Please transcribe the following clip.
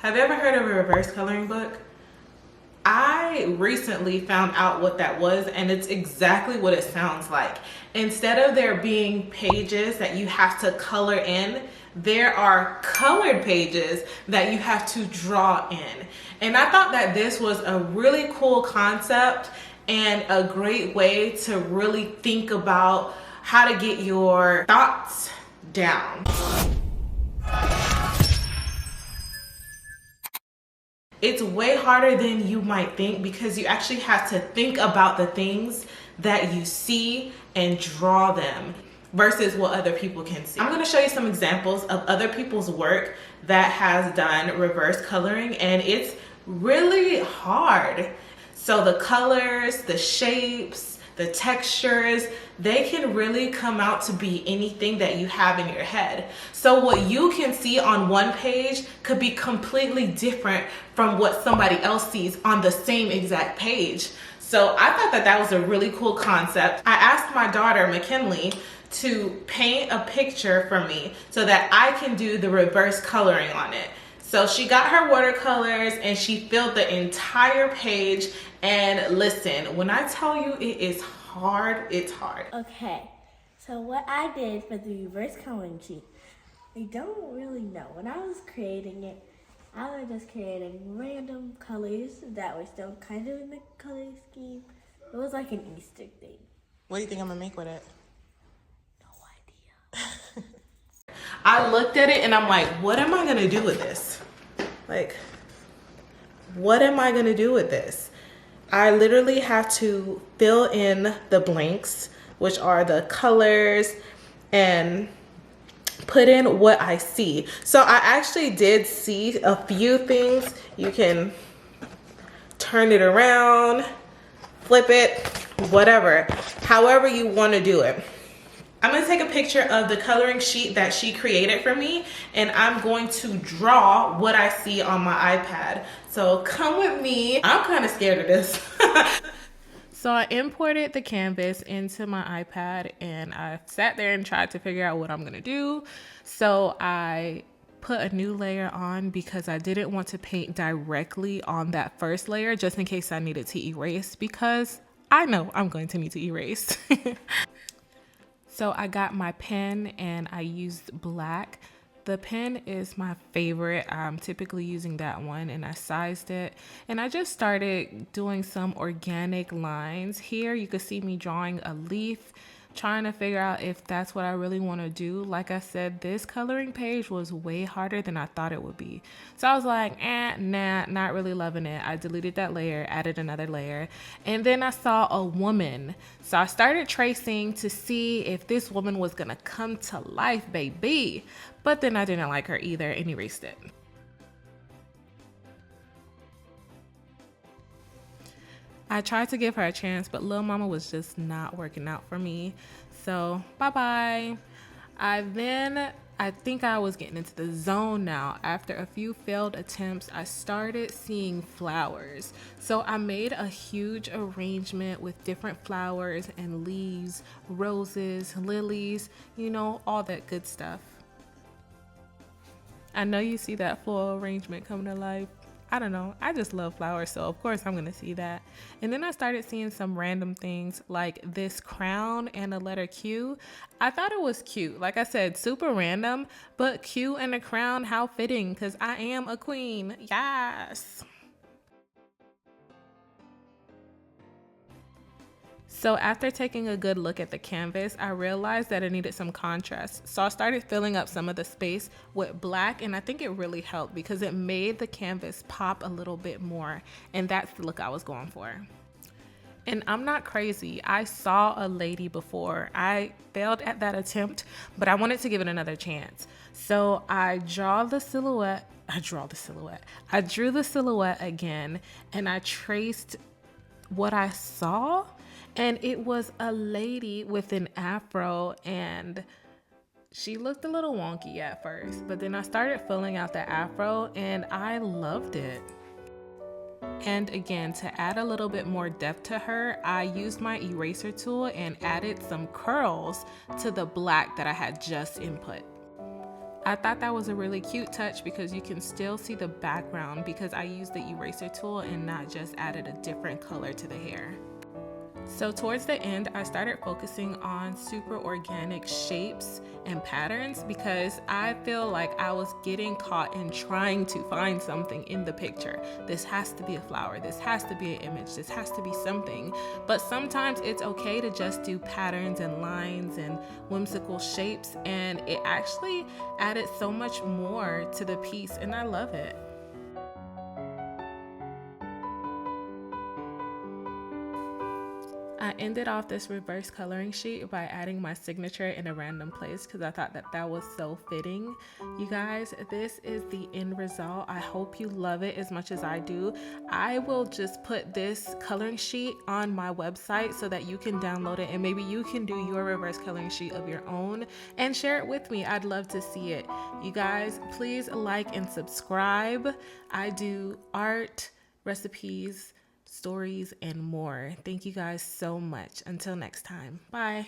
Have you ever heard of a reverse coloring book? I recently found out what that was, and it's exactly what it sounds like. Instead of there being pages that you have to color in, there are colored pages that you have to draw in. And I thought that this was a really cool concept and a great way to really think about how to get your thoughts down. It's way harder than you might think because you actually have to think about the things that you see and draw them versus what other people can see. I'm going to show you some examples of other people's work that has done reverse coloring, and it's really hard. So the colors, the shapes, the textures, they can really come out to be anything that you have in your head. So what you can see on one page could be completely different from what somebody else sees on the same exact page. So I thought that that was a really cool concept. I asked my daughter, McKinley, to paint a picture for me so that I can do the reverse coloring on it. So she got her watercolors and she filled the entire page. And listen, when I tell you it is hard, it's hard. Okay, so what I did for the reverse coloring sheet, I don't really know. When I was creating it, I was just creating random colors that were still kind of in the color scheme. It was like an Easter thing. What do you think I'm gonna make with it? No idea. I looked at it and I'm like, what am I gonna do with this? Like, what am I gonna do with this? I literally have to fill in the blanks, which are the colors, and put in what I see. So I actually did see a few things. You can turn it around, flip it, whatever, however you want to do it. I'm going to take a picture of the coloring sheet that she created for me, and I'm going to draw what I see on my iPad. So come with me. I'm kind of scared of this. So I imported the canvas into my iPad and I sat there and tried to figure out what I'm going to do. So I put a new layer on because I didn't want to paint directly on that first layer just in case I needed to erase, because I know I'm going to need to erase. So I got my pen and I used black. The pen is my favorite. I'm typically using that one, and I sized it. And I just started doing some organic lines. Here you can see me drawing a leaf, trying to figure out if that's what I really want to do. Like I said, this coloring page was way harder than I thought it would be. So I was like, nah, not really loving it. I deleted that layer, added another layer, and then I saw a woman. So I started tracing to see if this woman was gonna come to life, baby. But then I didn't like her either and erased it. I tried to give her a chance, but Lil Mama was just not working out for me. So bye-bye. I think I was getting into the zone now. After a few failed attempts, I started seeing flowers. So I made a huge arrangement with different flowers and leaves, roses, lilies, you know, all that good stuff. I know you see that floral arrangement coming to life. I don't know, I just love flowers, so of course I'm gonna see that. And then I started seeing some random things like this crown and a letter Q. I thought it was cute. Like I said, super random, but Q and a crown, how fitting, because I am a queen. Yes. So after taking a good look at the canvas, I realized that it needed some contrast. So I started filling up some of the space with black, and I think it really helped because it made the canvas pop a little bit more, and that's the look I was going for. And I'm not crazy. I saw a lady before. I failed at that attempt, but I wanted to give it another chance. So I drew the silhouette again, and I traced what I saw. And it was a lady with an afro, and she looked a little wonky at first, but then I started filling out the afro and I loved it. And again, to add a little bit more depth to her, I used my eraser tool and added some curls to the black that I had just input. I thought that was a really cute touch because you can still see the background because I used the eraser tool and not just added a different color to the hair. So towards the end, I started focusing on super organic shapes and patterns because I feel like I was getting caught in trying to find something in the picture. This has to be a flower, this has to be an image, this has to be something. But sometimes it's okay to just do patterns and lines and whimsical shapes, and it actually added so much more to the piece, and I love it. I ended off this reverse coloring sheet by adding my signature in a random place because I thought that that was so fitting. You guys, this is the end result. I hope you love it as much as I do. I will just put this coloring sheet on my website so that you can download it and maybe you can do your reverse coloring sheet of your own and share it with me. I'd love to see it. You guys, please like and subscribe. I do art, recipes, stories, and more. Thank you guys so much. Until next time. Bye.